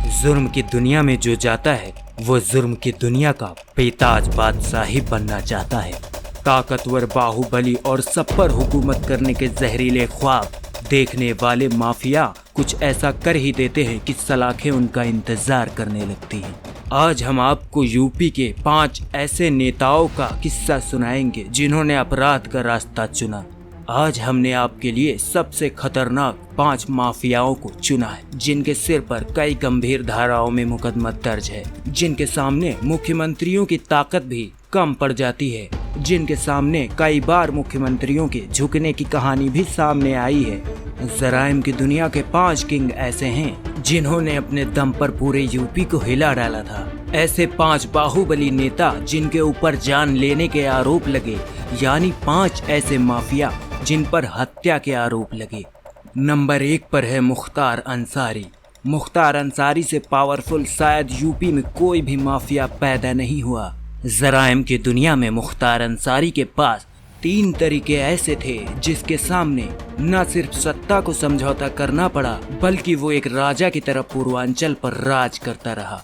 जुर्म की दुनिया में जो जाता है वो जुर्म की दुनिया का बेताज बादशाह ही बनना चाहता है। ताकतवर बाहुबली और सब पर हुकूमत करने के जहरीले ख्वाब देखने वाले माफिया कुछ ऐसा कर ही देते हैं कि सलाखें उनका इंतजार करने लगती हैं। आज हम आपको यूपी के 5 ऐसे नेताओं का किस्सा सुनाएंगे जिन्होंने अपराध का रास्ता चुना। आज हमने आपके लिए सबसे खतरनाक 5 माफियाओं को चुना है जिनके सिर पर कई गंभीर धाराओं में मुकदमा दर्ज है, जिनके सामने मुख्यमंत्रियों की ताकत भी कम पड़ जाती है, जिनके सामने कई बार मुख्यमंत्रियों के झुकने की कहानी भी सामने आई है। जराइम की दुनिया के 5 किंग ऐसे हैं जिन्होंने अपने दम पर पूरे यूपी को हिला डाला था। ऐसे 5 बाहुबली नेता जिनके ऊपर जान लेने के आरोप लगे, यानी 5 ऐसे माफिया जिन पर हत्या के आरोप लगे। नंबर 1 पर है मुख्तार अंसारी। मुख्तार अंसारी से पावरफुल शायद यूपी में कोई भी माफिया पैदा नहीं हुआ। जराइम की दुनिया में मुख्तार अंसारी के पास 3 तरीके ऐसे थे जिसके सामने न सिर्फ सत्ता को समझौता करना पड़ा बल्कि वो एक राजा की तरह पूर्वांचल पर राज करता रहा।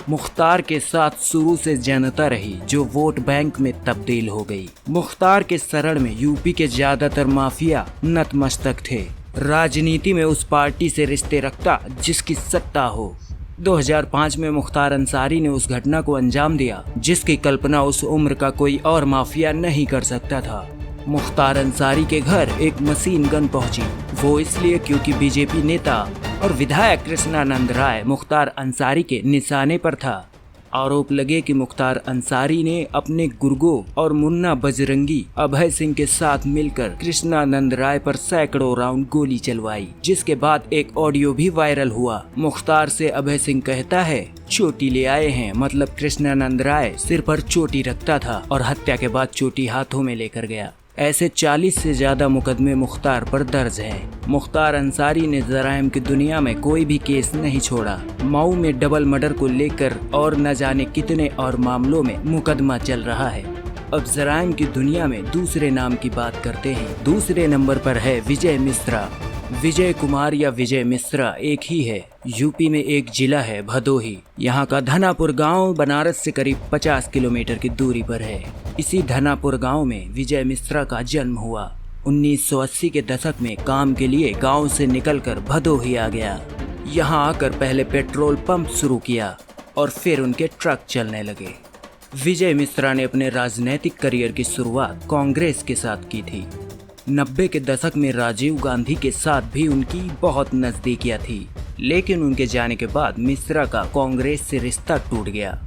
मुख्तार के साथ शुरू से जनता रही जो वोट बैंक में तब्दील हो गई। मुख्तार के शरण में यूपी के ज्यादातर माफिया नतमस्तक थे। राजनीति में उस पार्टी से रिश्ते रखता जिसकी सत्ता हो। 2005 में मुख्तार अंसारी ने उस घटना को अंजाम दिया जिसकी कल्पना उस उम्र का कोई और माफिया नहीं कर सकता था। मुख्तार अंसारी के घर एक मशीन गन पहुंची, वो इसलिए क्योंकि बीजेपी नेता और विधायक कृष्णानंद राय मुख्तार अंसारी के निशाने पर था। आरोप लगे कि मुख्तार अंसारी ने अपने गुर्गो और मुन्ना बजरंगी अभय सिंह के साथ मिलकर कृष्णानंद राय पर सैकड़ों राउंड गोली चलवाई, जिसके बाद एक ऑडियो भी वायरल हुआ। मुख्तार से अभय सिंह कहता है, चोटी ले आए हैं, मतलब कृष्णानंद राय सिर पर चोटी रखता था और हत्या के बाद चोटी हाथों में लेकर गया। ऐसे 40 से ज्यादा मुकदमे मुख्तार पर दर्ज हैं। मुख्तार अंसारी ने जराइम की दुनिया में कोई भी केस नहीं छोड़ा। मऊ में डबल मर्डर को लेकर और न जाने कितने और मामलों में मुकदमा चल रहा है। अब जराइम की दुनिया में दूसरे नाम की बात करते हैं। दूसरे नंबर पर है विजय मिश्रा। विजय कुमार या विजय मिश्रा एक ही है। यूपी में एक जिला है भदोही। यहाँ का धनापुर गांव बनारस से करीब 50 किलोमीटर की दूरी पर है। इसी धनापुर गांव में विजय मिश्रा का जन्म हुआ। 1980 के दशक में काम के लिए गांव से निकलकर भदोही आ गया। यहाँ आकर पहले पेट्रोल पंप शुरू किया और फिर उनके ट्रक चलने लगे। विजय मिश्रा ने अपने राजनीतिक करियर की शुरुआत कांग्रेस के साथ की थी। 90 के दशक में राजीव गांधी के साथ भी उनकी बहुत नजदीकियां थी, लेकिन उनके जाने के बाद मिश्रा का कांग्रेस से रिश्ता टूट गया।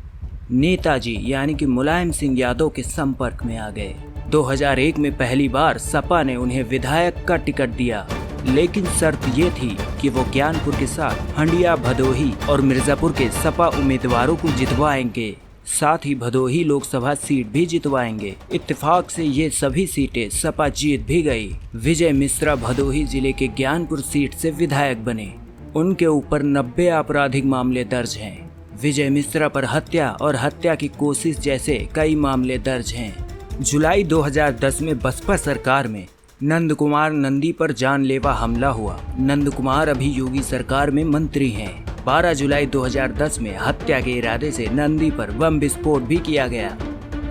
नेताजी यानी कि मुलायम सिंह यादव के संपर्क में आ गए। 2001 में पहली बार सपा ने उन्हें विधायक का टिकट दिया, लेकिन शर्त ये थी कि वो ज्ञानपुर के साथ हंडिया, भदोही और मिर्जापुर के सपा उम्मीदवारों को जितवाएंगे, साथ ही भदोही लोकसभा सीट भी जितवाएंगे। इत्तेफाक से ये सभी सीटें सपा जीत भी गई। विजय मिश्रा भदोही जिले के ज्ञानपुर सीट से विधायक बने। उनके ऊपर 90 आपराधिक मामले दर्ज हैं। विजय मिश्रा पर हत्या और हत्या की कोशिश जैसे कई मामले दर्ज हैं। जुलाई 2010 में बसपा सरकार में नंद कुमार नंदी पर जानलेवा हमला हुआ। नंद कुमार अभी योगी सरकार में मंत्री हैं। 12 जुलाई 2010 में हत्या के इरादे से नंदी पर बम विस्फोट भी किया गया।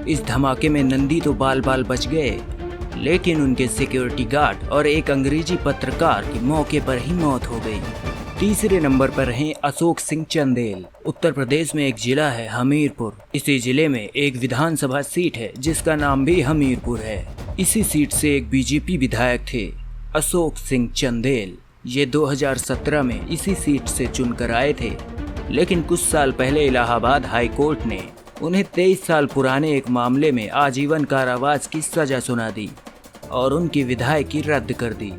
इस धमाके में नंदी तो बाल बाल बच गए, लेकिन उनके सिक्योरिटी गार्ड और एक अंग्रेजी पत्रकार की मौके पर ही मौत हो गई। तीसरे नंबर पर हैं अशोक सिंह चंदेल। उत्तर प्रदेश में एक जिला है हमीरपुर। इसी जिले में एक विधानसभा सीट है जिसका नाम भी हमीरपुर है। इसी सीट से एक बीजेपी विधायक थे अशोक सिंह चंदेल। ये 2017 में इसी सीट से चुनकर आए थे, लेकिन कुछ साल पहले इलाहाबाद हाई कोर्ट ने उन्हें 23 साल पुराने एक मामले में आजीवन कारावास की सजा सुना दी और उनकी विधायकी रद्द कर दी।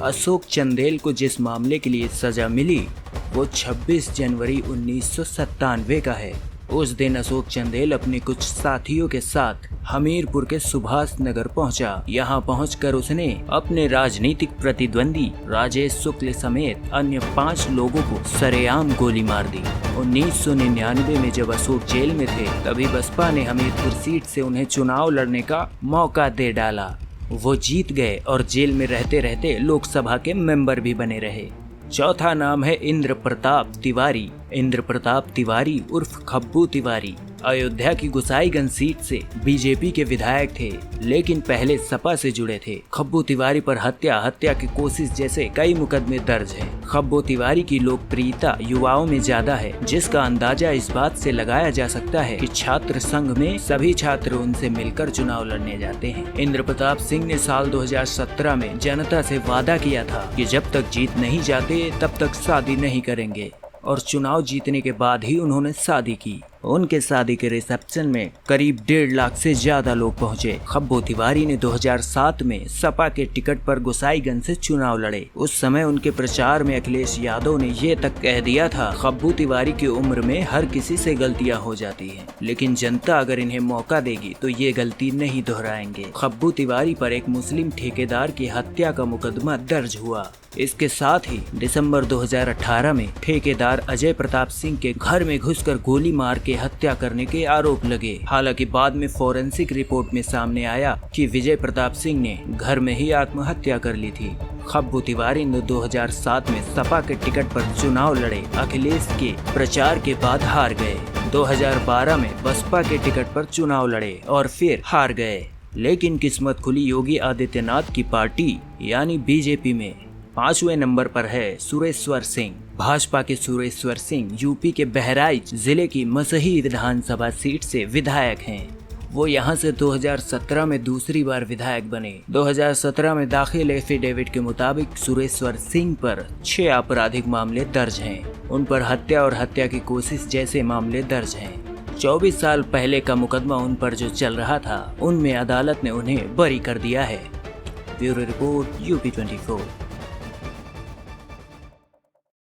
अशोक चंदेल को जिस मामले के लिए सजा मिली वो 26 जनवरी 1997 का है। उस दिन अशोक चंदेल अपने कुछ साथियों के साथ हमीरपुर के सुभाष नगर पहुंचा। यहां पहुंचकर उसने अपने राजनीतिक प्रतिद्वंदी राजेश शुक्ल समेत अन्य 5 लोगों को सरेआम गोली मार दी। 1999 में जब अशोक जेल में थे तभी बसपा ने हमीरपुर सीट से उन्हें चुनाव लड़ने का मौका दे डाला। वो जीत गए और जेल में रहते रहते लोकसभा के मेंबर भी बने रहे। चौथा नाम है इंद्र प्रताप तिवारी। इंद्र प्रताप तिवारी उर्फ खब्बू तिवारी अयोध्या की गोसाईगंज सीट से बीजेपी के विधायक थे, लेकिन पहले सपा से जुड़े थे। खब्बू तिवारी पर हत्या की कोशिश जैसे कई मुकदमे दर्ज हैं। खब्बू तिवारी की लोकप्रियता युवाओं में ज्यादा है, जिसका अंदाजा इस बात से लगाया जा सकता है कि छात्र संघ में सभी छात्र उनसे मिलकर चुनाव लड़ने जाते हैं। इंद्र प्रताप सिंह ने साल 2017 में जनता से वादा किया था कि जब तक जीत नहीं जाते तब तक शादी नहीं करेंगे, और चुनाव जीतने के बाद ही उन्होंने शादी की। उनके शादी के रिसेप्शन में करीब 1.5 लाख से ज्यादा लोग पहुंचे। खब्बू तिवारी ने 2007 में सपा के टिकट पर गोसाईगंज से चुनाव लड़े। उस समय उनके प्रचार में अखिलेश यादव ने ये तक कह दिया था, खब्बू तिवारी की उम्र में हर किसी से गलतियां हो जाती हैं, लेकिन जनता अगर इन्हें मौका देगी तो ये गलती नहीं दोहराएंगे। खब्बू तिवारी पर एक मुस्लिम ठेकेदार की हत्या का मुकदमा दर्ज हुआ। इसके साथ ही दिसंबर 2018 में ठेकेदार अजय प्रताप सिंह के घर में घुसकर गोली मार के हत्या करने के आरोप लगे। हालांकि बाद में फोरेंसिक रिपोर्ट में सामने आया कि विजय प्रताप सिंह ने घर में ही आत्महत्या कर ली थी। खब्बू तिवारी ने 2007 में सपा के टिकट पर चुनाव लड़े। अखिलेश के प्रचार के बाद हार गए। 2012 में बसपा के टिकट पर चुनाव लड़े और फिर हार गए, लेकिन किस्मत खुली योगी आदित्यनाथ की पार्टी यानी बीजेपी में। 5वें नंबर पर है सुरेश्वर सिंह। भाजपा के सुरेश्वर सिंह यूपी के बहराइच जिले की मसही विधानसभा सीट से विधायक हैं। वो यहां से 2017 में दूसरी बार विधायक बने। 2017 में दाखिल एफिडेविट के मुताबिक सुरेश्वर सिंह पर 6 आपराधिक मामले दर्ज हैं। उन पर हत्या और हत्या की कोशिश जैसे मामले दर्ज हैं। 24 साल पहले का मुकदमा उन पर जो चल रहा था, उनमें अदालत ने उन्हें बरी कर दिया है। Bureau report UP24।